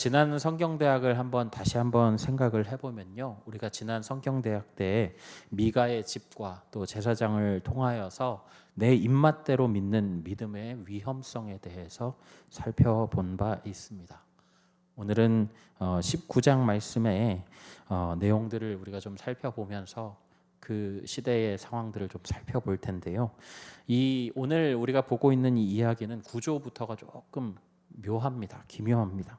지난 성경대학을 다시 한번 생각을 해보면요, 우리가 지난 성경대학 때 미가의 집과 또 제사장을 통하여서 내 입맛대로 믿는 믿음의 위험성에 대해서 살펴본 바 있습니다. 오늘은 19장 말씀의 내용들을 우리가 좀 살펴보면서 그 시대의 상황들을 좀 살펴볼 텐데요. 오늘 우리가 보고 있는 이 이야기는 구조부터가 조금 묘합니다. 기묘합니다.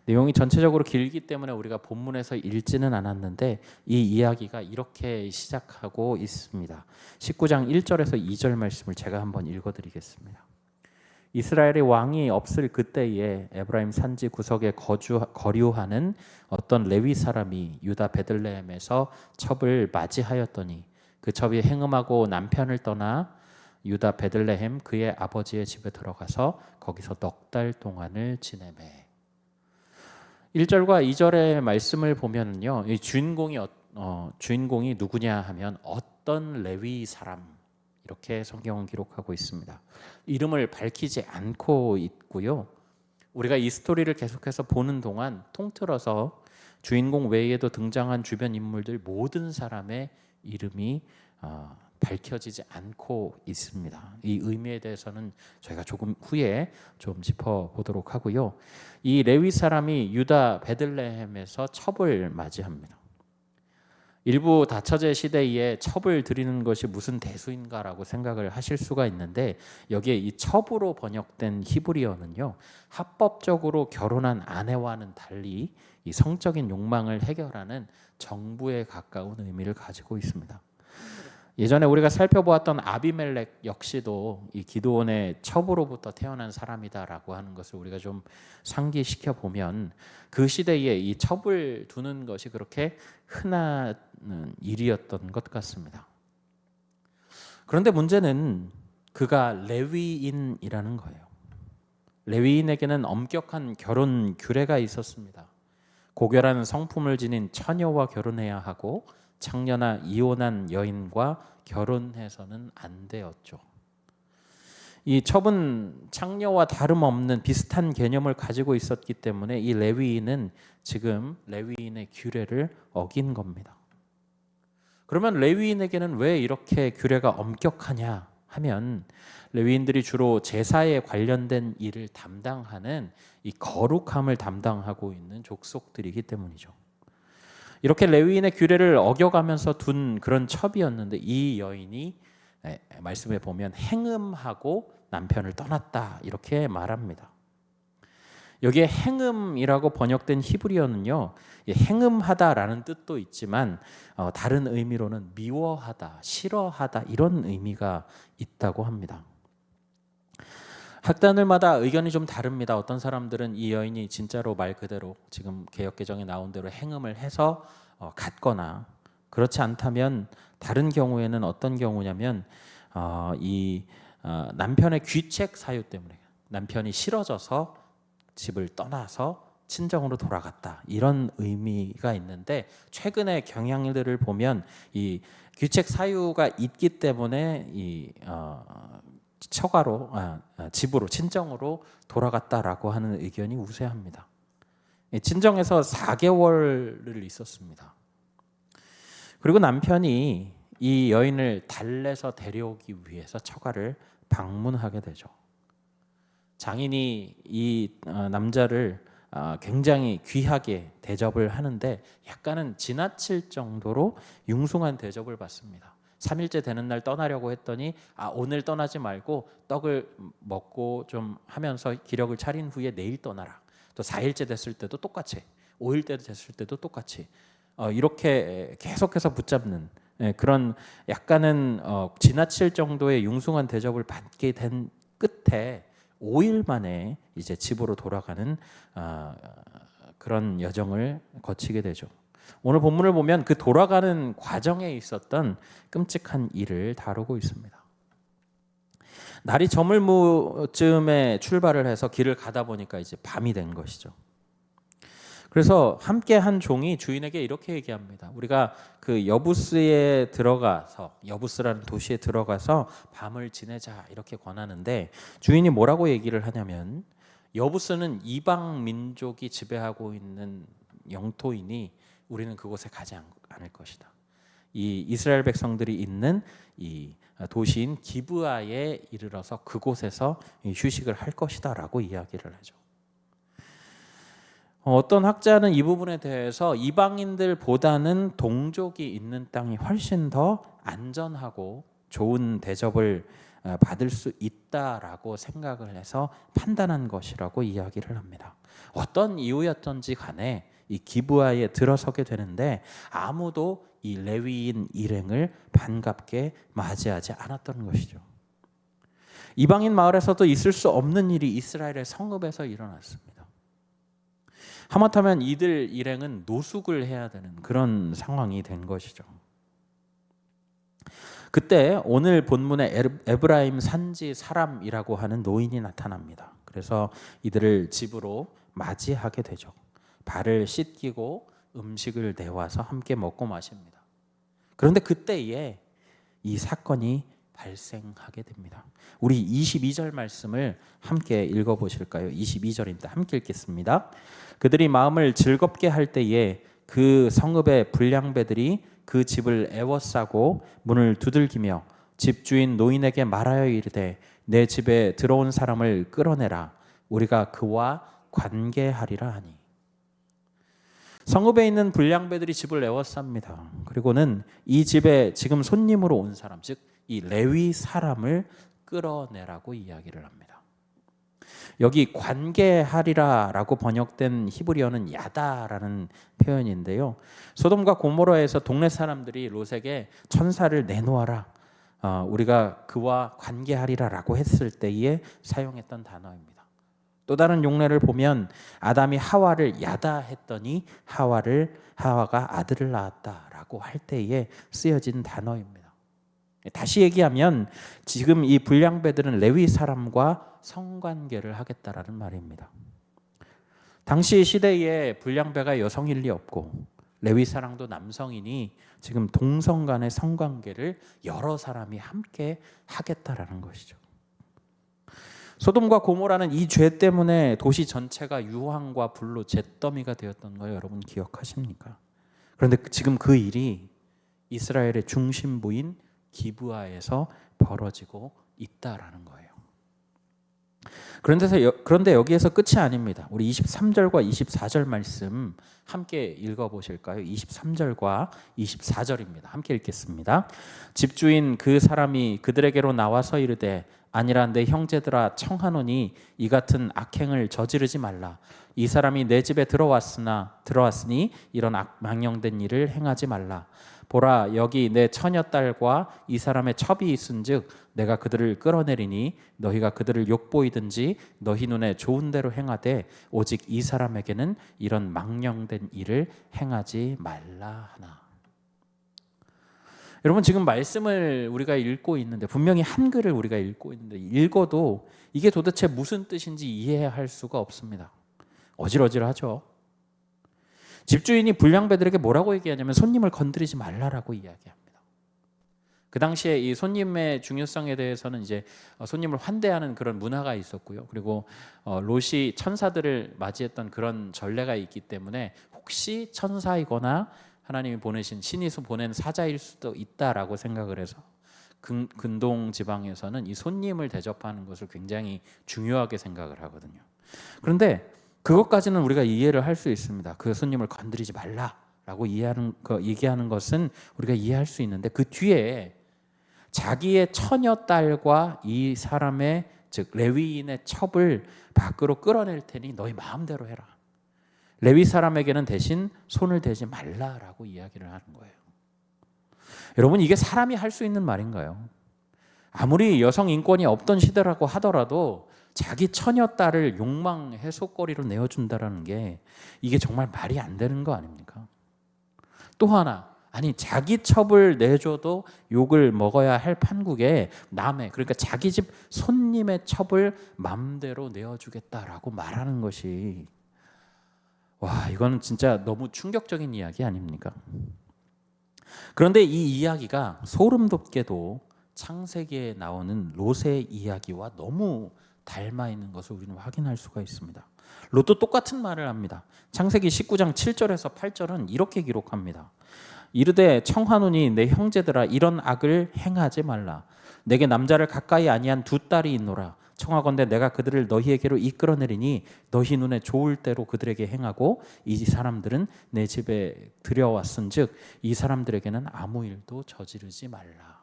내용이 전체적으로 길기 때문에 우리가 본문에서 읽지는 않았는데 이 이야기가 이렇게 시작하고 있습니다. 19장 1절에서 2절 말씀을 제가 한번 읽어드리겠습니다. 이스라엘의 왕이 없을 그때에 에브라임 산지 구석에 거류하는 어떤 레위 사람이 유다 베들레헴에서 첩을 맞이하였더니 그 첩이 행음하고 남편을 떠나 유다 베들레헴 그의 아버지의 집에 들어가서 거기서 넉 달 동안을 지내매. 1절과 2절의 말씀을 보면요, 이 주인공이 누구냐 하면 어떤 레위 사람, 이렇게 성경은 기록하고 있습니다. 이름을 밝히지 않고 있고요. 우리가 이 스토리를 계속해서 보는 동안 통틀어서 주인공 외에도 등장한 주변 인물들 모든 사람의 이름이 밝혀지지 않고 있습니다. 이 의미에 대해서는 저희가 조금 후에 좀 짚어보도록 하고요. 이 레위 사람이 유다 베들레헴에서 첩을 맞이합니다. 일부 다처제 시대에 첩을 드리는 것이 무슨 대수인가라고 생각을 하실 수가 있는데, 여기에 이 첩으로 번역된 히브리어는요, 합법적으로 결혼한 아내와는 달리 이 성적인 욕망을 해결하는 정부에 가까운 의미를 가지고 있습니다. 예전에 우리가 살펴보았던 아비멜렉 역시도 이 기드온의 첩으로부터 태어난 사람이다라고 하는 것을 우리가 좀 상기시켜 보면 그 시대에 이 첩을 두는 것이 그렇게 흔한 일이었던 것 같습니다. 그런데 문제는 그가 레위인이라는 거예요. 레위인에게는 엄격한 결혼 규례가 있었습니다. 고결한 성품을 지닌 처녀와 결혼해야 하고 창녀나 이혼한 여인과 결혼해서는 안 되었죠. 이 첩은 창녀와 다름없는 비슷한 개념을 가지고 있었기 때문에 이 레위인은 지금 레위인의 규례를 어긴 겁니다. 그러면 레위인에게는 왜 이렇게 규례가 엄격하냐 하면, 레위인들이 주로 제사에 관련된 일을 담당하는 이 거룩함을 담당하고 있는 족속들이기 때문이죠. 이렇게 레위인의 규례를 어겨가면서 둔 그런 첩이었는데, 이 여인이 말씀에 보면 행음하고 남편을 떠났다 이렇게 말합니다. 여기에 행음이라고 번역된 히브리어는요, 행음하다라는 뜻도 있지만 다른 의미로는 미워하다, 싫어하다 이런 의미가 있다고 합니다. 학자들마다 의견이 좀 다릅니다. 어떤 사람들은 이 여인이 진짜로 말 그대로 지금 개역개정에 나온 대로 행음을 해서 갔거나, 그렇지 않다면 다른 경우에는 어떤 경우냐면 남편의 귀책 사유 때문에 남편이 싫어져서 집을 떠나서 친정으로 돌아갔다 이런 의미가 있는데, 최근의 경향들을 보면 이 귀책 사유가 있기 때문에 처가로 집으로 친정으로 돌아갔다라고 하는 의견이 우세합니다. 친정에서 4개월을 있었습니다. 그리고 남편이 이 여인을 달래서 데려오기 위해서 처가를 방문하게 되죠. 장인이 이 남자를 굉장히 귀하게 대접을 하는데 약간은 지나칠 정도로 융숭한 대접을 받습니다. 3일째 되는 날 떠나려고 했더니 오늘 떠나지 말고 떡을 먹고 좀 하면서 기력을 차린 후에 내일 떠나라. 또 4일째 됐을 때도 똑같이, 5일째 됐을 때도 똑같이 이렇게 계속해서 붙잡는 그런 약간은 지나칠 정도의 융숭한 대접을 받게 된 끝에 5일 만에 이제 집으로 돌아가는 그런 여정을 거치게 되죠. 오늘 본문을 보면 그 돌아가는 과정에 있었던 끔찍한 일을 다루고 있습니다. 날이 저물 무쯤에 출발을 해서 길을 가다 보니까 이제 밤이 된 것이죠. 그래서 함께 한 종이 주인에게 이렇게 얘기합니다. 우리가 그 여부스에 들어가서, 여부스라는 도시에 들어가서 밤을 지내자 이렇게 권하는데, 주인이 뭐라고 얘기를 하냐면 여부스는 이방 민족이 지배하고 있는 영토이니 우리는 그곳에 가지 않을 것이다. 이 이스라엘 백성들이 있는 이 도시인 기브아에 이르러서 그곳에서 휴식을 할 것이다라고 이야기를 하죠. 어떤 학자는 이 부분에 대해서 이방인들보다는 동족이 있는 땅이 훨씬 더 안전하고 좋은 대접을 받을 수 있다라고 생각을 해서 판단한 것이라고 이야기를 합니다. 어떤 이유였던지 간에 이 기브아에 들어서게 되는데 아무도 이 레위인 일행을 반갑게 맞이하지 않았던 것이죠. 이방인 마을에서도 있을 수 없는 일이 이스라엘의 성읍에서 일어났습니다. 하마터면 이들 일행은 노숙을 해야 되는 그런 상황이 된 것이죠. 그때 오늘 본문에 에브라임 산지 사람이라고 하는 노인이 나타납니다. 그래서 이들을 집으로 맞이하게 되죠. 발을 씻기고 음식을 내와서 함께 먹고 마십니다. 그런데 그때에 이 사건이 발생하게 됩니다. 우리 22절 말씀을 함께 읽어보실까요? 22절입니다. 함께 읽겠습니다. 그들이 마음을 즐겁게 할 때에 그 성읍의 불량배들이 그 집을 애워싸고 문을 두들기며 집주인 노인에게 말하여 이르되 내 집에 들어온 사람을 끌어내라. 우리가 그와 관계하리라 하니. 성읍에 있는 불량배들이 집을 애워쌉니다. 그리고는 이 집에 지금 손님으로 온 사람, 즉 이 레위 사람을 끌어내라고 이야기를 합니다. 여기 관계하리라라고 번역된 히브리어는 야다라는 표현인데요. 소돔과 고모라에서 동네 사람들이 롯에게 천사를 내놓아라, 우리가 그와 관계하리라라고 했을 때에 사용했던 단어입니다. 또 다른 용례를 보면 아담이 하와를 야다했더니 하와가 아들을 낳았다라고 할 때에 쓰여진 단어입니다. 다시 얘기하면 지금 이 불량배들은 레위 사람과 성관계를 하겠다라는 말입니다. 당시 시대에 불량배가 여성일 리 없고 레위 사람도 남성이니 지금 동성 간의 성관계를 여러 사람이 함께 하겠다라는 것이죠. 소돔과 고모라는 이 죄 때문에 도시 전체가 유황과 불로 잿더미가 되었던 거 여러분 기억하십니까? 그런데 지금 그 일이 이스라엘의 중심부인 기브아에서 벌어지고 있다라는 거예요. 그런데 여기에서 끝이 아닙니다. 우리 23절과 24절 말씀 함께 읽어보실까요? 23절과 24절입니다. 함께 읽겠습니다. 집주인 그 사람이 그들에게로 나와서 이르되 아니라 내 형제들아 청하노니 이 같은 악행을 저지르지 말라. 이 사람이 내 집에 들어왔으니 이런 망령된 일을 행하지 말라. 보라, 여기 내 처녀딸과 이 사람의 첩이 있은즉 내가 그들을 끌어내리니 너희가 그들을 욕보이든지 너희 눈에 좋은 대로 행하되 오직 이 사람에게는 이런 망령된 일을 행하지 말라 하나. 여러분, 지금 말씀을 우리가 읽고 있는데, 분명히 한글을 우리가 읽고 있는데 읽어도 이게 도대체 무슨 뜻인지 이해할 수가 없습니다. 어질어질하죠. 집주인이 불량배들에게 뭐라고 얘기하냐면 손님을 건드리지 말라라고 이야기합니다. 그 당시에 이 손님의 중요성에 대해서는 이제 손님을 환대하는 그런 문화가 있었고요. 그리고 롯이 천사들을 맞이했던 그런 전례가 있기 때문에 혹시 천사이거나 하나님이 보내신 신이서 보낸 사자일 수도 있다라고 생각을 해서 근동 지방에서는 이 손님을 대접하는 것을 굉장히 중요하게 생각을 하거든요. 그런데 그것까지는 우리가 이해를 할 수 있습니다. 그 손님을 건드리지 말라라고 얘기하는 것은 우리가 이해할 수 있는데 그 뒤에 자기의 처녀 딸과 이 사람의 즉 레위인의 첩을 밖으로 끌어낼 테니 너희 마음대로 해라. 레위 사람에게는 대신 손을 대지 말라라고 이야기를 하는 거예요. 여러분, 이게 사람이 할 수 있는 말인가요? 아무리 여성 인권이 없던 시대라고 하더라도 자기 처녀 딸을 욕망 해소거리로 내어준다라는 게 이게 정말 말이 안 되는 거 아닙니까? 또 하나, 아니 자기 첩을 내줘도 욕을 먹어야 할 판국에 남의, 그러니까 자기 집 손님의 첩을 맘대로 내어주겠다라고 말하는 것이, 와, 이거는 진짜 너무 충격적인 이야기 아닙니까? 그런데 이 이야기가 소름 돋게도 창세기에 나오는 롯의 이야기와 너무 닮아 있는 것을 우리는 확인할 수가 있습니다. 롯도 똑같은 말을 합니다. 창세기 19장 7절에서 8절은 이렇게 기록합니다. 이르되 청하노니 내 형제들아 이런 악을 행하지 말라. 내게 남자를 가까이 아니한 두 딸이 있노라. 청하건대 내가 그들을 너희에게로 이끌어내리니 너희 눈에 좋을 대로 그들에게 행하고 이 사람들은 내 집에 들여왔은즉 이 사람들에게는 아무 일도 저지르지 말라.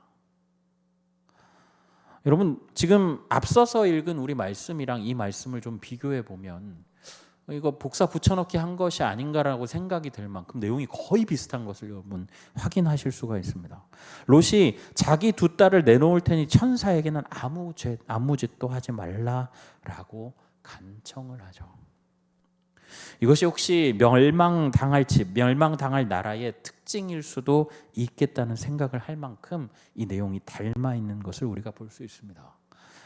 여러분, 지금 앞서서 읽은 우리 말씀이랑 이 말씀을 좀 비교해 보면 이거 복사 붙여넣기 한 것이 아닌가라고 생각이 들 만큼 내용이 거의 비슷한 것을 여러분 확인하실 수가 있습니다. 롯이 자기 두 딸을 내놓을 테니 천사에게는 아무 짓도 하지 말라라고 간청을 하죠. 이것이 혹시 멸망당할 집, 멸망당할 나라의 특징일 수도 있겠다는 생각을 할 만큼 이 내용이 닮아 있는 것을 우리가 볼 수 있습니다.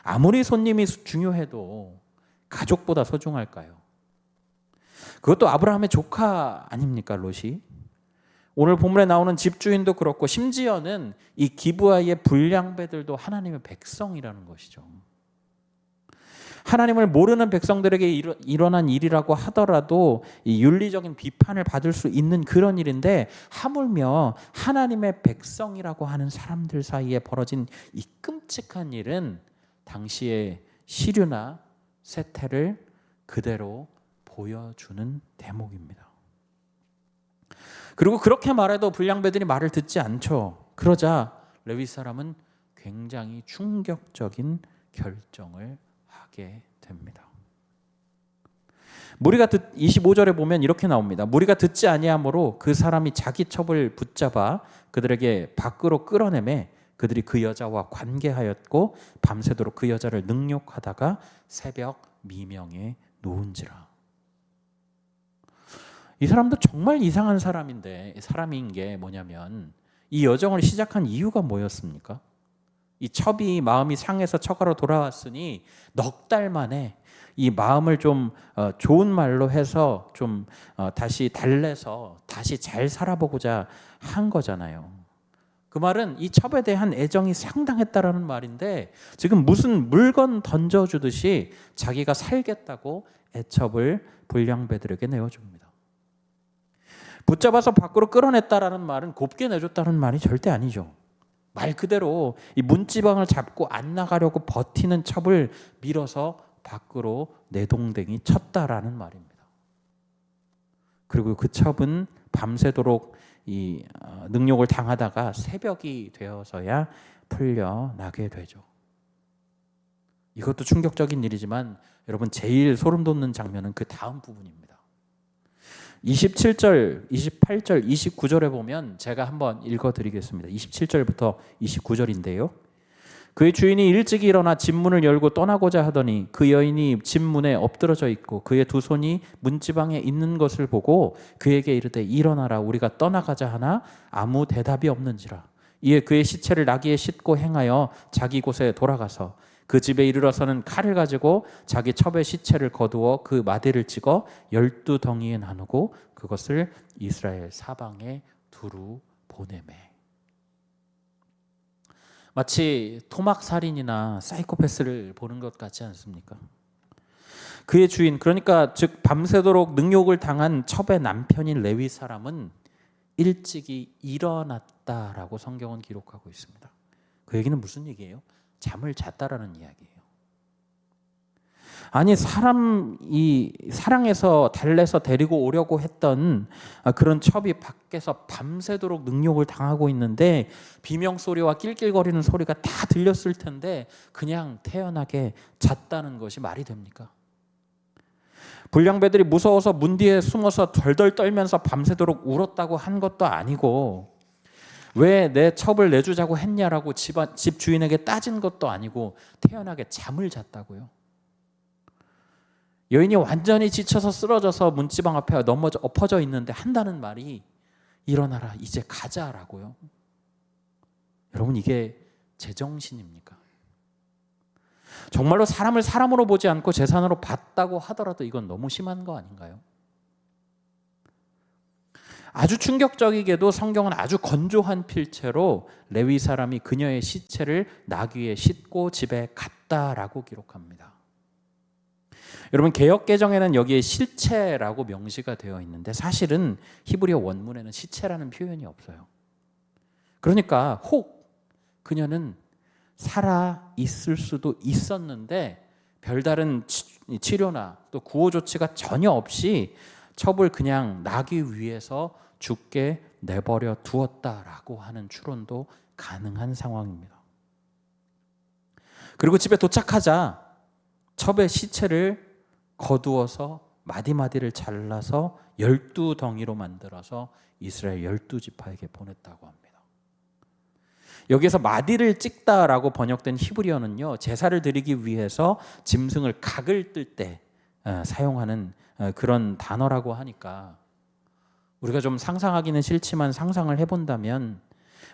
아무리 손님이 중요해도 가족보다 소중할까요? 그것도 아브라함의 조카 아닙니까, 롯이? 오늘 본문에 나오는 집주인도 그렇고 심지어는 이 기브아의 불량배들도 하나님의 백성이라는 것이죠. 하나님을 모르는 백성들에게 일어난 일이라고 하더라도 이 윤리적인 비판을 받을 수 있는 그런 일인데 하물며 하나님의 백성이라고 하는 사람들 사이에 벌어진 이 끔찍한 일은 당시의 시류나 세태를 그대로 보여주는 대목입니다. 그리고 그렇게 말해도 불량배들이 말을 듣지 않죠. 그러자 레위 사람은 굉장히 충격적인 결정을 하게 됩니다. 무리가 25절에 보면 이렇게 나옵니다. 무리가 듣지 아니하므로 그 사람이 자기 첩을 붙잡아 그들에게 밖으로 끌어내매 그들이 그 여자와 관계하였고 밤새도록 그 여자를 능욕하다가 새벽 미명에 놓은지라. 이 사람도 정말 이상한 사람인 게 뭐냐면 이 여정을 시작한 이유가 뭐였습니까? 이 첩이 마음이 상해서 처가로 돌아왔으니 넉 달 만에 이 마음을 좀 좋은 말로 해서 좀 다시 달래서 다시 잘 살아보고자 한 거잖아요. 그 말은 이 첩에 대한 애정이 상당했다라는 말인데 지금 무슨 물건 던져주듯이 자기가 살겠다고 애첩을 불량배들에게 내어줍니다. 붙잡아서 밖으로 끌어냈다라는 말은 곱게 내줬다는 말이 절대 아니죠. 말 그대로 이 문지방을 잡고 안 나가려고 버티는 첩을 밀어서 밖으로 내동댕이 쳤다라는 말입니다. 그리고 그 첩은 밤새도록 이 능욕을 당하다가 새벽이 되어서야 풀려나게 되죠. 이것도 충격적인 일이지만 여러분 제일 소름 돋는 장면은 그 다음 부분입니다. 27절, 28절, 29절에 보면 제가 한번 읽어드리겠습니다. 27절부터 29절인데요. 그의 주인이 일찍 일어나 집 문을 열고 떠나고자 하더니 그 여인이 집 문에 엎드러져 있고 그의 두 손이 문지방에 있는 것을 보고 그에게 이르되 일어나라 우리가 떠나가자 하나 아무 대답이 없는지라. 이에 그의 시체를 나귀에 싣고 행하여 자기 곳에 돌아가서 그 집에 이르러서는 칼을 가지고 자기 첩의 시체를 거두어 그 마대를 찍어 12덩이에 나누고 그것을 이스라엘 사방에 두루 보내매. 마치 토막살인이나 사이코패스를 보는 것 같지 않습니까? 그의 주인, 그러니까 즉 밤새도록 능욕을 당한 첩의 남편인 레위 사람은 일찍이 일어났다라고 성경은 기록하고 있습니다. 그 얘기는 무슨 얘기예요? 잠을 잤다라는 이야기예요. 아니 사람이 사랑해서 달래서 데리고 오려고 했던 그런 첩이 밖에서 밤새도록 능욕을 당하고 있는데 비명소리와 낄낄거리는 소리가 다 들렸을 텐데 그냥 태연하게 잤다는 것이 말이 됩니까? 불량배들이 무서워서 문 뒤에 숨어서 덜덜 떨면서 밤새도록 울었다고 한 것도 아니고 왜 내 첩을 내주자고 했냐라고 집 주인에게 따진 것도 아니고 태연하게 잠을 잤다고요. 여인이 완전히 지쳐서 쓰러져서 문지방 앞에 엎어져 있는데 한다는 말이 일어나라 이제 가자라고요. 여러분 이게 제정신입니까? 정말로 사람을 사람으로 보지 않고 재산으로 봤다고 하더라도 이건 너무 심한 거 아닌가요? 아주 충격적이게도 성경은 아주 건조한 필체로 레위 사람이 그녀의 시체를 나귀에 싣고 집에 갔다라고 기록합니다. 여러분 개역 개정에는 여기에 실체라고 명시가 되어 있는데 사실은 히브리어 원문에는 시체라는 표현이 없어요. 그러니까 혹 그녀는 살아 있을 수도 있었는데 별다른 치료나 또 구호 조치가 전혀 없이 첩을 그냥 나기 위해서 죽게 내버려 두었다라고 하는 추론도 가능한 상황입니다. 그리고 집에 도착하자 첩의 시체를 거두어서 마디마디를 잘라서 12덩이로 만들어서 이스라엘 12지파에게 보냈다고 합니다. 여기에서 마디를 찍다라고 번역된 히브리어는요, 제사를 드리기 위해서 짐승을 각을 뜰 때 사용하는 그런 단어라고 하니까 우리가 좀 상상하기는 싫지만 상상을 해본다면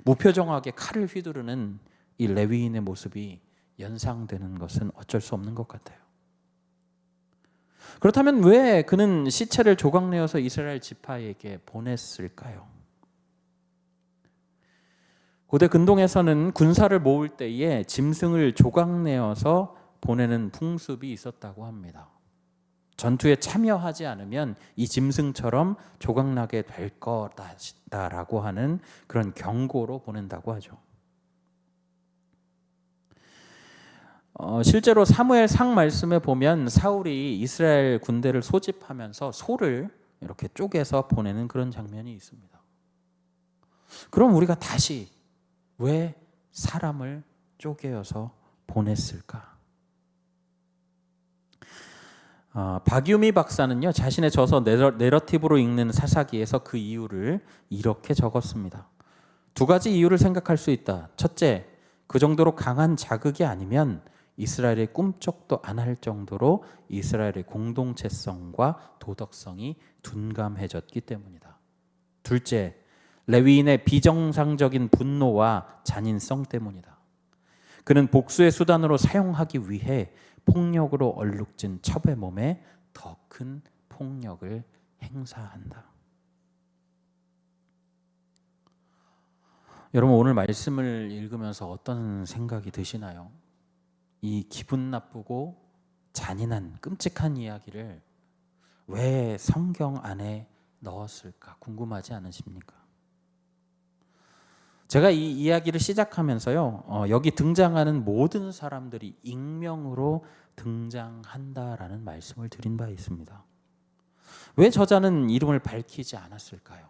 무표정하게 칼을 휘두르는 이 레위인의 모습이 연상되는 것은 어쩔 수 없는 것 같아요. 그렇다면 왜 그는 시체를 조각내어서 이스라엘 지파에게 보냈을까요? 고대 근동에서는 군사를 모을 때에 짐승을 조각내어서 보내는 풍습이 있었다고 합니다. 전투에 참여하지 않으면 이 짐승처럼 조각나게 될 거다라고 하는 그런 경고로 보낸다고 하죠. 실제로 사무엘상 말씀에 보면 사울이 이스라엘 군대를 소집하면서 소를 이렇게 쪼개서 보내는 그런 장면이 있습니다. 그럼 우리가 다시 왜 사람을 쪼개어서 보냈을까? 박유미 박사는요, 자신의 저서 내러티브로 읽는 사사기에서 그 이유를 이렇게 적었습니다. 두 가지 이유를 생각할 수 있다. 첫째, 그 정도로 강한 자극이 아니면 이스라엘이 꿈쩍도 안 할 정도로 이스라엘의 공동체성과 도덕성이 둔감해졌기 때문이다. 둘째, 레위인의 비정상적인 분노와 잔인성 때문이다. 그는 복수의 수단으로 사용하기 위해 폭력으로 얼룩진 첩의 몸에 더 큰 폭력을 행사한다. 여러분 오늘 말씀을 읽으면서 어떤 생각이 드시나요? 이 기분 나쁘고 잔인한 끔찍한 이야기를 왜 성경 안에 넣었을까 궁금하지 않으십니까? 제가 이 이야기를 시작하면서요, 여기 등장하는 모든 사람들이 익명으로 등장한다라는 말씀을 드린 바 있습니다. 왜 저자는 이름을 밝히지 않았을까요?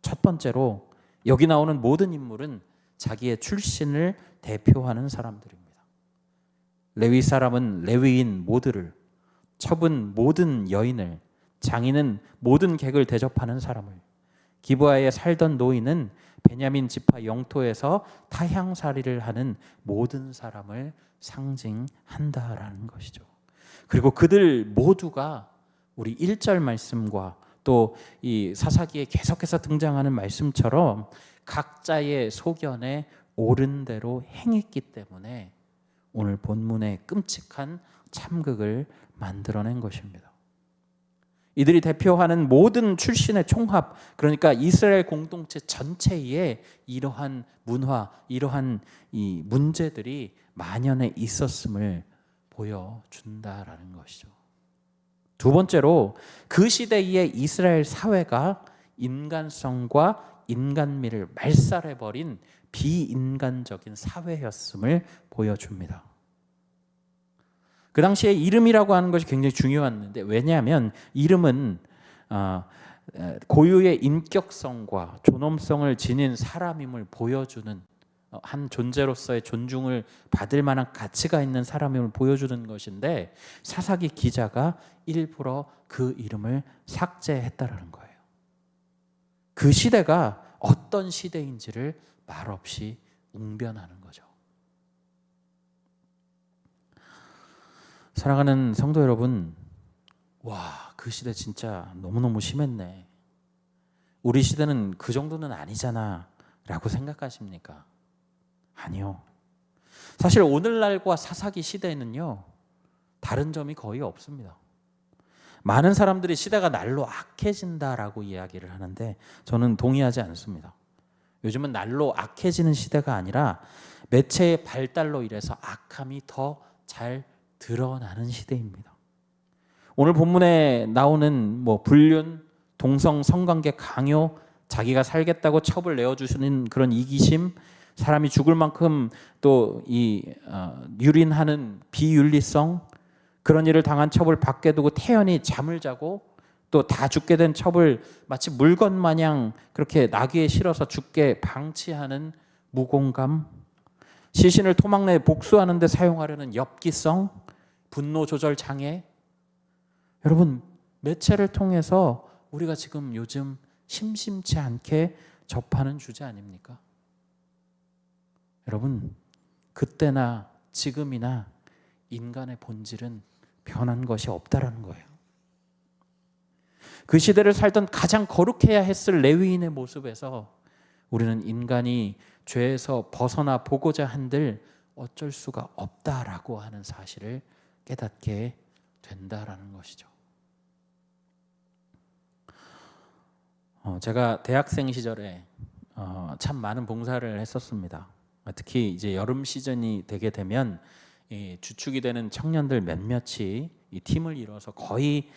첫 번째로 여기 나오는 모든 인물은 자기의 출신을 대표하는 사람들입니다. 레위 사람은 레위인 모두를, 첩은 모든 여인을, 장인은 모든 객을 대접하는 사람을, 기브아에 살던 노인은 베냐민 지파 영토에서 타향살이를 하는 모든 사람을 상징한다라는 것이죠. 그리고 그들 모두가 우리 1절 말씀과 또 이 사사기에 계속해서 등장하는 말씀처럼 각자의 소견에 옳은 대로 행했기 때문에 오늘 본문의 끔찍한 참극을 만들어낸 것입니다. 이들이 대표하는 모든 출신의 총합, 그러니까 이스라엘 공동체 전체에 이러한 문화, 이러한 이 문제들이 만연해 있었음을 보여준다라는 것이죠. 두 번째로 그 시대의 이스라엘 사회가 인간성과 인간미를 말살해버린 비인간적인 사회였음을 보여줍니다. 그 당시에 이름이라고 하는 것이 굉장히 중요했는데, 왜냐하면 이름은 고유의 인격성과 존엄성을 지닌 사람임을 보여주는, 한 존재로서의 존중을 받을 만한 가치가 있는 사람임을 보여주는 것인데, 사사기 기자가 일부러 그 이름을 삭제했다라는 거예요. 그 시대가 어떤 시대인지를 말없이 웅변하는 거죠. 사랑하는 성도 여러분, 와, 그 시대 진짜 너무너무 심했네. 우리 시대는 그 정도는 아니잖아 라고 생각하십니까? 아니요. 사실 오늘날과 사사기 시대에는요, 다른 점이 거의 없습니다. 많은 사람들이 시대가 날로 악해진다라고 이야기를 하는데 저는 동의하지 않습니다. 요즘은 날로 악해지는 시대가 아니라 매체의 발달로 인해서 악함이 더 잘 드러나는 시대입니다. 오늘 본문에 나오는 뭐 불륜, 동성 성관계 강요, 자기가 살겠다고 첩을 내어주시는 그런 이기심, 사람이 죽을 만큼 또 이 유린하는 비윤리성, 그런 일을 당한 첩을 밖에 두고 태연히 잠을 자고 또 다 죽게 된 첩을 마치 물건 마냥 그렇게 나귀에 실어서 죽게 방치하는 무공감, 시신을 토막내 복수하는 데 사용하려는 엽기성, 분노 조절 장애. 여러분, 매체를 통해서 우리가 지금 요즘 심심치 않게 접하는 주제 아닙니까? 여러분, 그때나 지금이나 인간의 본질은 변한 것이 없다라는 거예요. 그 시대를 살던 가장 거룩해야 했을 레위인의 모습에서 우리는 인간이 죄에서 벗어나 보고자 한들 어쩔 수가 없다라고 하는 사실을 깨닫게 된다라는 것이죠. 제가 대학생 시절에 참 많은 봉사를 했었습니다. 특히 이제 여름 시즌이 되게 되면 이 주축이 되는 청년들 몇몇이 이 팀을 이뤄서 거의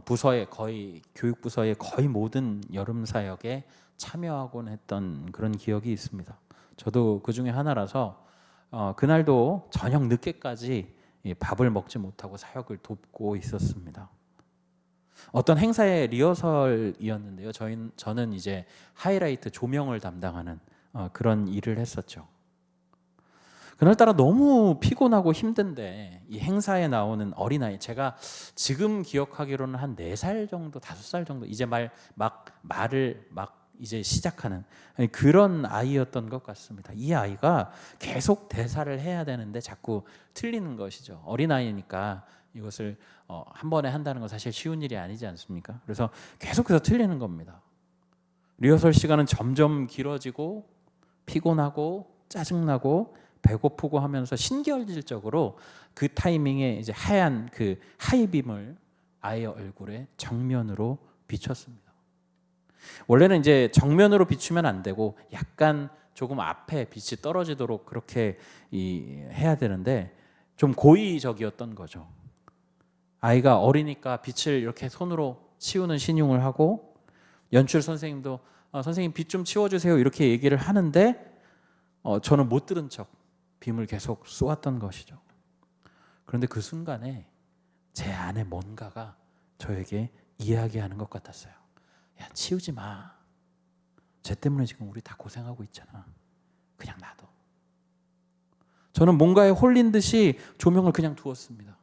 부서의 거의 교육부서의 거의 모든 여름 사역에 참여하곤 했던 그런 기억이 있습니다. 저도 그 중에 하나라서 그날도 저녁 늦게까지 밥을 먹지 못하고 사역을 돕고 있었습니다. 어떤 행사의 리허설이었는데요. 저는 이제 하이라이트 조명을 담당하는 그런 일을 했었죠. 그날따라 너무 피곤하고 힘든데 이 행사에 나오는 어린아이, 제가 지금 기억하기로는 한 4살 정도, 5살 정도, 이제 말을 이제 시작하는 그런 아이였던 것 같습니다. 이 아이가 계속 대사를 해야 되는데 자꾸 틀리는 것이죠. 어린아이니까 이것을 한 번에 한다는 건 사실 쉬운 일이 아니지 않습니까? 그래서 계속해서 틀리는 겁니다. 리허설 시간은 점점 길어지고 피곤하고 짜증나고 배고프고 하면서 신경질적으로 그 타이밍에 이제 하얀 그 하이빔을 아이의 얼굴에 정면으로 비췄습니다. 원래는 이제 정면으로 비추면 안 되고 약간 조금 앞에 빛이 떨어지도록 그렇게 해야 되는데 좀 고의적이었던 거죠. 아이가 어리니까 빛을 이렇게 손으로 치우는 신용을 하고 연출 선생님도 선생님 빛 좀 치워주세요 이렇게 얘기를 하는데 저는 못 들은 척 빔을 계속 쏘았던 것이죠. 그런데 그 순간에 제 안에 뭔가가 저에게 이야기하는 것 같았어요. 야, 치우지 마. 쟤 때문에 지금 우리 다 고생하고 있잖아. 그냥 놔둬. 저는 뭔가에 홀린 듯이 조명을 그냥 두었습니다.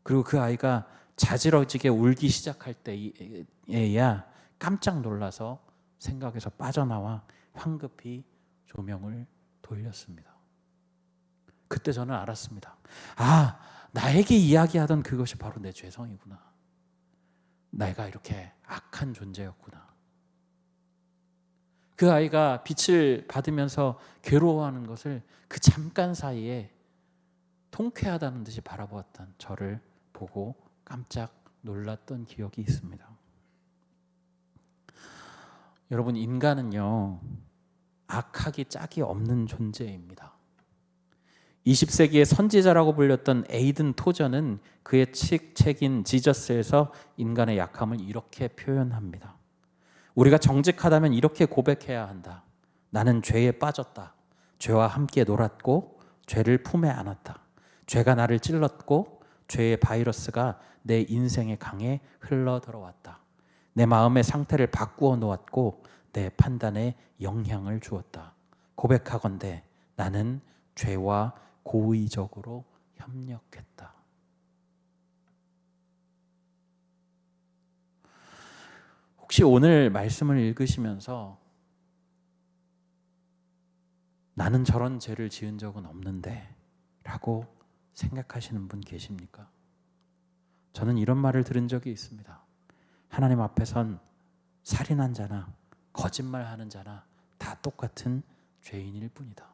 그리고 그 아이가 자지러지게 울기 시작할 때에야 깜짝 놀라서 생각에서 빠져나와 황급히 조명을 돌렸습니다. 그때 저는 알았습니다. 아, 나에게 이야기하던 그것이 바로 내 죄성이구나. 내가 이렇게 악한 존재였구나. 그 아이가 빛을 받으면서 괴로워하는 것을 그 잠깐 사이에 통쾌하다는 듯이 바라보았던 저를 보고 깜짝 놀랐던 기억이 있습니다. 여러분, 인간은요, 악하기 짝이 없는 존재입니다. 20세기의 선지자라고 불렸던 에이든 토저는 그의 책인 지저스에서 인간의 약함을 이렇게 표현합니다. 우리가 정직하다면 이렇게 고백해야 한다. 나는 죄에 빠졌다. 죄와 함께 놀았고 죄를 품에 안았다. 죄가 나를 찔렀고 죄의 바이러스가 내 인생의 강에 흘러 들어왔다. 내 마음의 상태를 바꾸어 놓았고 내 판단에 영향을 주었다. 고백하건대 나는 죄와 고의적으로 협력했다. 혹시 오늘 말씀을 읽으시면서 나는 저런 죄를 지은 적은 없는데 라고 생각하시는 분 계십니까? 저는 이런 말을 들은 적이 있습니다. 하나님 앞에선 살인한 자나 거짓말하는 자나 다 똑같은 죄인일 뿐이다.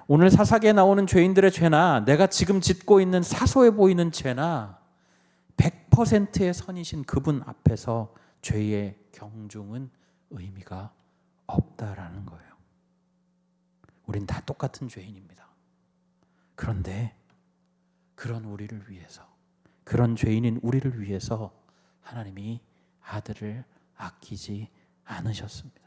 오늘 사사기에 나오는 죄인들의 죄나 내가 지금 짓고 있는 사소해 보이는 죄나 100%의 선이신 그분 앞에서 죄의 경중은 의미가 없다라는 거예요. 우린 다 똑같은 죄인입니다. 그런데 그런 우리를 위해서 그런 죄인인 우리를 위해서 하나님이 아들을 아끼지 않으셨습니다.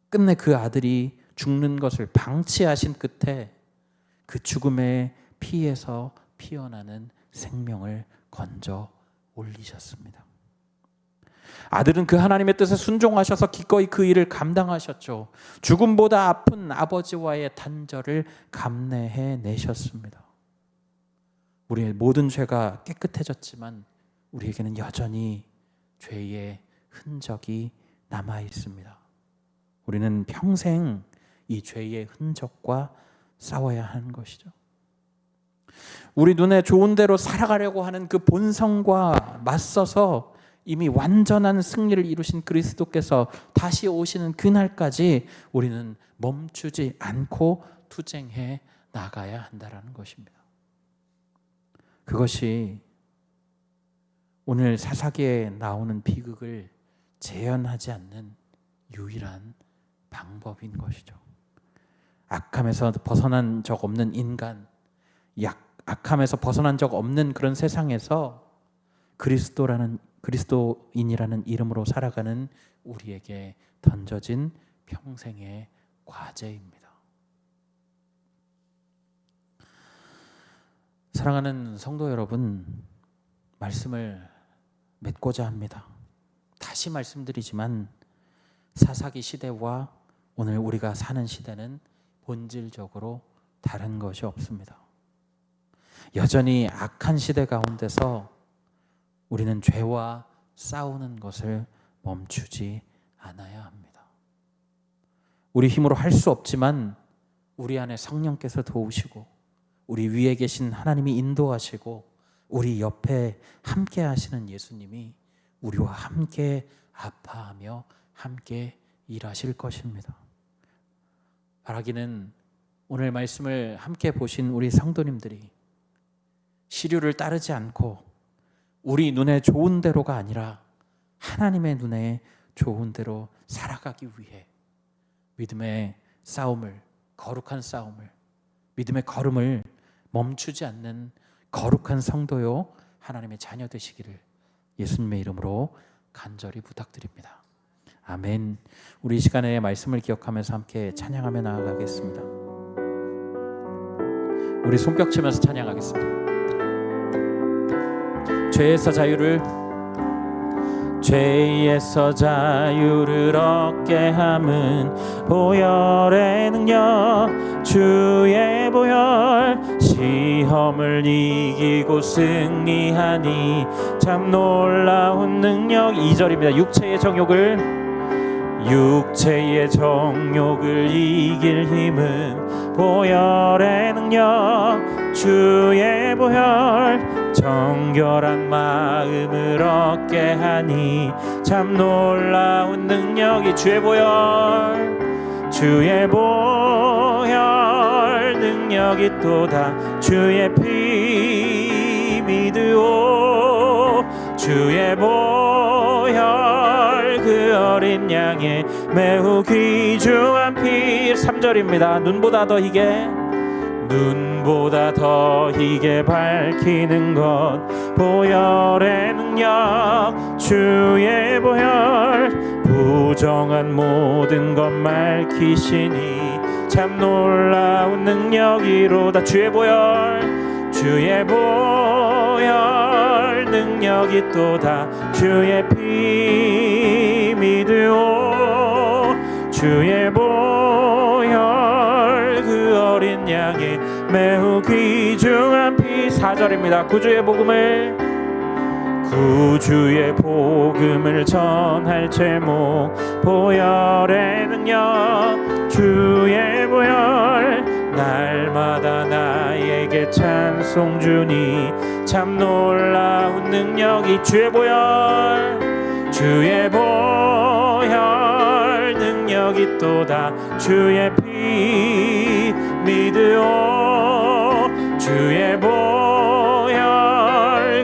끝내 그 아들이 죽는 것을 방치하신 끝에 그 죽음의 피에서 피어나는 생명을 건져 올리셨습니다. 아들은 그 하나님의 뜻에 순종하셔서 기꺼이 그 일을 감당하셨죠. 죽음보다 아픈 아버지와의 단절을 감내해 내셨습니다. 우리의 모든 죄가 깨끗해졌지만 우리에게는 여전히 죄의 흔적이 남아 있습니다. 우리는 평생 이 죄의 흔적과 싸워야 하는 것이죠. 우리 눈에 좋은 대로 살아가려고 하는 그 본성과 맞서서 이미 완전한 승리를 이루신 그리스도께서 다시 오시는 그날까지 우리는 멈추지 않고 투쟁해 나가야 한다는 것입니다. 그것이 오늘 사사기에 나오는 비극을 재현하지 않는 유일한 방법인 것이죠. 악함에서 벗어난 적 없는 인간, 악함에서 벗어난 적 없는 그런 세상에서 그리스도인이라는 이름으로 살아가는 우리에게 던져진 평생의 과제입니다. 사랑하는 성도 여러분, 말씀을 맺고자 합니다. 다시 말씀드리지만 사사기 시대와 오늘 우리가 사는 시대는 본질적으로 다른 것이 없습니다. 여전히 악한 시대 가운데서 우리는 죄와 싸우는 것을 멈추지 않아야 합니다. 우리 힘으로 할 수 없지만 우리 안에 성령께서 도우시고 우리 위에 계신 하나님이 인도하시고 우리 옆에 함께 하시는 예수님이 우리와 함께 아파하며 함께 일하실 것입니다. 바라기는 오늘 말씀을 함께 보신 우리 성도님들이 시류를 따르지 않고 우리 눈에 좋은 대로가 아니라 하나님의 눈에 좋은 대로 살아가기 위해 믿음의 싸움을, 거룩한 싸움을, 믿음의 걸음을 멈추지 않는 거룩한 성도요 하나님의 자녀 되시기를 예수님의 이름으로 간절히 부탁드립니다. 아멘. 우리 이 시간에 말씀을 기억하면서 함께 찬양하며 나아가겠습니다. 우리 손뼉 치면서 찬양하겠습니다. 죄에서 자유를 얻게 함은 보혈의 능력, 주의 보혈. 시험을 이기고 승리하니 참 놀라운 능력. 2절입니다. 육체의 정욕을 이길 힘은 보혈의 능력, 주의 보혈. 정결한 마음을 얻게 하니 참 놀라운 능력이 주의 보혈 능력이 또다. 주의 피 믿으오. 주의 보혈 그 어린 양의 매우 귀중한 피. 3절입니다. 눈보다 더 희게 밝히는 것 보혈의 능력, 주의 보혈. 부정한 모든 것 밝히시니 참 놀라운 능력이로다. 주의 보혈 능력이 또다. 주의 피 믿으오. 주의 보혈 그 어린 양의 매우 귀중한 피. 4절입니다. 구주의 복음을 전할 제목 보혈의 능력, 주의 보혈. 날마다 나에게 찬송 주니 참 놀라운 능력이. 주의 보혈 능력이 또다. 주의 피 믿으오. 주의 보혈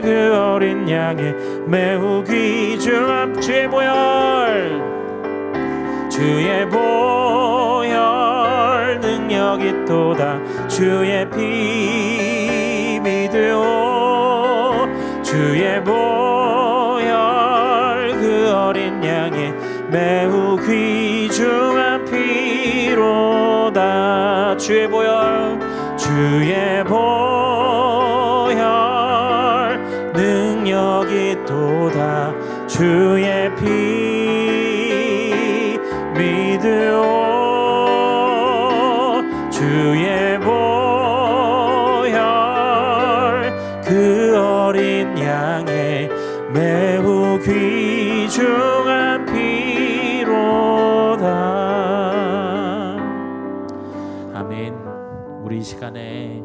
그 어린 양의 매우 귀중한 주의 보혈 능력이 또다. 주의 피 믿으오. 어린 양의 매우 귀중한 피로다. 주의 보혈 능력이 또다. 주의 피 믿으오. 주의 보혈 그 어린 양의 매우 귀중한 피로다. 아멘. 우리 이 시간에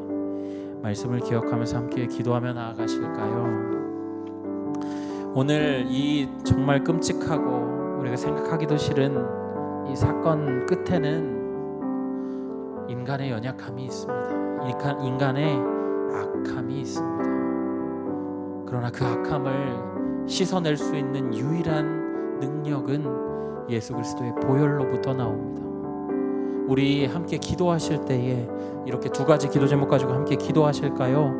말씀을 기억하면서 함께 기도하며 나아가실까요? 오늘 이 정말 끔찍하고 우리가 생각하기도 싫은 이 사건 끝에는 인간의 연약함이 있습니다. 인간의 악함이 있습니다. 그러나 그 악함을 씻어낼 수 있는 유일한 능력은 예수 그리스도의 보혈로부터 나옵니다. 우리 함께 기도하실 때에 이렇게 두 가지 기도 제목 가지고 함께 기도하실까요?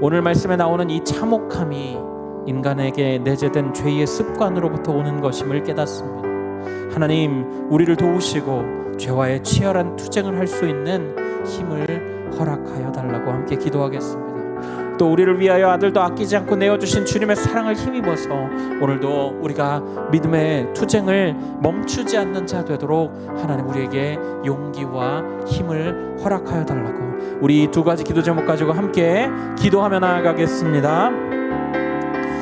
오늘 말씀에 나오는 이 참혹함이 인간에게 내재된 죄의 습관으로부터 오는 것임을 깨닫습니다. 하나님, 우리를 도우시고 죄와의 치열한 투쟁을 할 수 있는 힘을 허락하여 달라고 함께 기도하겠습니다. 또 우리를 위하여 아들도 아끼지 않고 내어주신 주님의 사랑을 힘입어서 오늘도 우리가 믿음의 투쟁을 멈추지 않는 자 되도록 하나님 우리에게 용기와 힘을 허락하여 달라고 우리 두 가지 기도 제목 가지고 함께 기도하며 나아가겠습니다.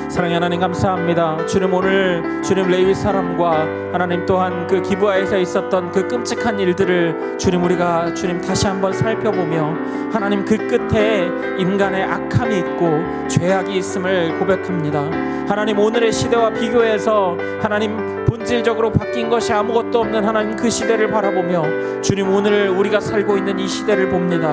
사랑의 하나님 감사합니다. 주님, 오늘 주님 레위 사람과 하나님 또한 그 기브아에서 있었던 그 끔찍한 일들을 주님 우리가 주님 다시 한번 살펴보며 하나님 그 끝에 인간의 악함이 있고 죄악이 있음을 고백합니다. 하나님, 오늘의 시대와 비교해서 하나님 본질적으로 바뀐 것이 아무것도 없는 하나님 그 시대를 바라보며 주님 오늘 우리가 살고 있는 이 시대를 봅니다.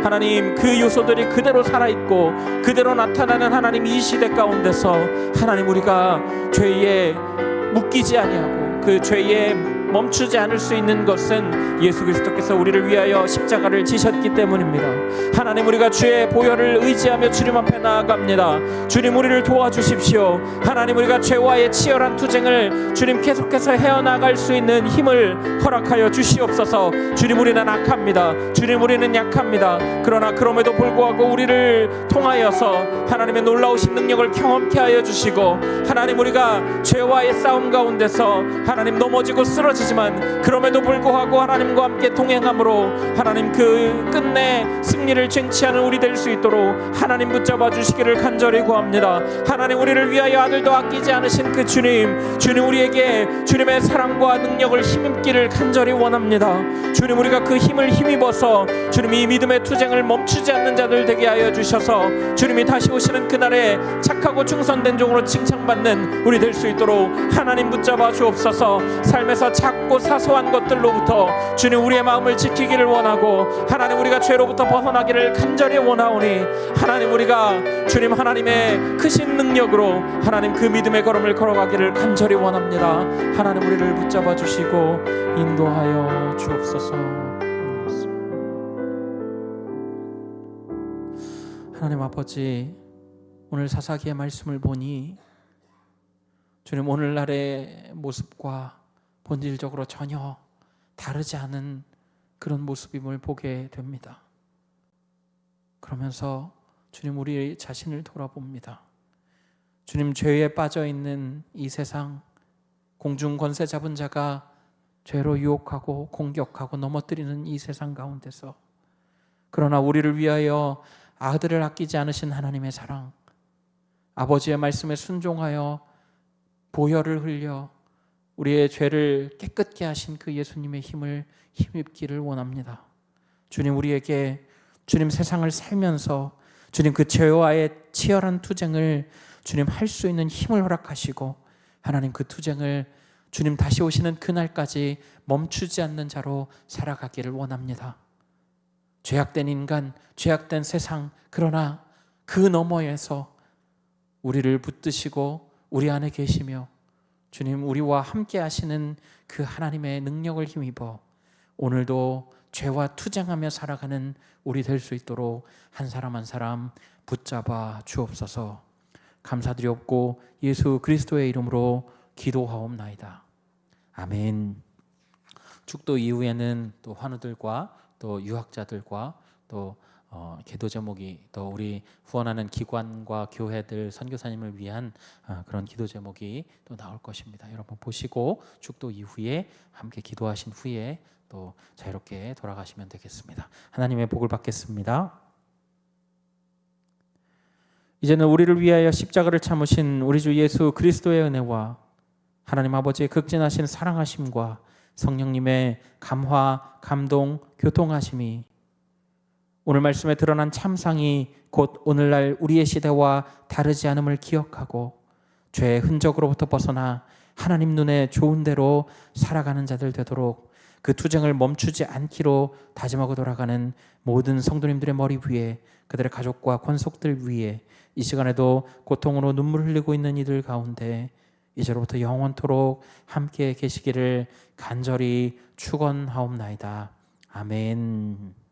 하나님, 그 요소들이 그대로 살아있고 그대로 나타나는 하나님 이 시대 가운데서 하나님 우리가 죄에 묶이지 아니하고 그 죄에 멈추지 않을 수 있는 것은 예수 그리스도께서 우리를 위하여 십자가를 지셨기 때문입니다. 하나님, 우리가 주의 보혈을 의지하며 주님 앞에 나아갑니다. 주님, 우리를 도와주십시오. 하나님, 우리가 죄와의 치열한 투쟁을 주님 계속해서 헤어나갈 수 있는 힘을 허락하여 주시옵소서. 주님, 우리는 악합니다. 주님, 우리는 약합니다. 그러나 그럼에도 불구하고 우리를 통하여서 하나님의 놀라우신 능력을 경험케 하여 주시고 하나님, 우리가 죄와의 싸움 가운데서 하나님 넘어지고 쓰러지지만 그럼에도 불구하고 하나님과 함께 동행함으로 하나님 그 끝내 승리를 쟁취하는 우리 될 수 있도록 하나님 붙잡아 주시기를 간절히 구합니다. 하나님, 우리를 위하여 아들도 아끼지 않으신 그 주님 우리에게 주님의 사랑과 능력을 힘입기를 간절히 원합니다. 주님, 우리가 그 힘을 힘입어서 주님 이 믿음의 투쟁을 멈추지 않는 자들 되게 하여 주셔서 주님이 다시 오시는 그날에 착하고 충성된 종으로 칭찬받는 우리 될 수 있도록 하나님 붙잡아 주옵소서. 삶에서 작고 사소한 것들로부터 주님 우리의 마음을 지키기를 원하고 하나님, 우리가 죄로부터 벗어나기를 간절히 원하오니 하나님, 우리가 주님 하나님의 크신 능력으로 하나님 그 믿음의 걸음을 걸어가기를 간절히 원합니다. 하나님, 우리를 붙잡아 주시고 인도하여 주옵소서. 하나님 아버지, 오늘 사사기의 말씀을 보니 주님 오늘날의 모습과 본질적으로 전혀 다르지 않은 그런 모습임을 보게 됩니다. 그러면서 주님 우리 자신을 돌아봅니다. 주님, 죄에 빠져있는 이 세상, 공중 권세 잡은 자가 죄로 유혹하고 공격하고 넘어뜨리는 이 세상 가운데서 그러나 우리를 위하여 아들을 아끼지 않으신 하나님의 사랑, 아버지의 말씀에 순종하여 보혈을 흘려 우리의 죄를 깨끗게 하신 그 예수님의 힘을 힘입기를 원합니다. 주님, 우리에게 주님 세상을 살면서 주님 그 죄와의 치열한 투쟁을 주님 할 수 있는 힘을 허락하시고 하나님 그 투쟁을 주님 다시 오시는 그날까지 멈추지 않는 자로 살아가기를 원합니다. 죄악된 인간, 죄악된 세상, 그러나 그 너머에서 우리를 붙드시고 우리 안에 계시며 주님 우리와 함께 하시는 그 하나님의 능력을 힘입어 오늘도 죄와 투쟁하며 살아가는 우리 될 수 있도록 한 사람 한 사람 붙잡아 주옵소서. 감사드리옵고 예수 그리스도의 이름으로 기도하옵나이다. 아멘. 축도 이후에는 또 환우들과 또 유학자들과 또 기도 제목이 또 우리 후원하는 기관과 교회들 선교사님을 위한 그런 기도 제목이 또 나올 것입니다. 여러분 보시고 축도 이후에 함께 기도하신 후에 또 자유롭게 돌아가시면 되겠습니다. 하나님의 복을 받겠습니다. 이제는 우리를 위하여 십자가를 참으신 우리 주 예수 그리스도의 은혜와 하나님 아버지의 극진하신 사랑하심과 성령님의 감화, 감동, 교통하심이 오늘 말씀에 드러난 참상이 곧 오늘날 우리의 시대와 다르지 않음을 기억하고 죄의 흔적으로부터 벗어나 하나님 눈에 좋은 대로 살아가는 자들 되도록 그 투쟁을 멈추지 않기로 다짐하고 돌아가는 모든 성도님들의 머리 위에, 그들의 가족과 권속들 위에 이 시간에도 고통으로 눈물 흘리고 있는 이들 가운데 이제로부터 영원토록 함께 계시기를 간절히 축원하옵나이다. 아멘.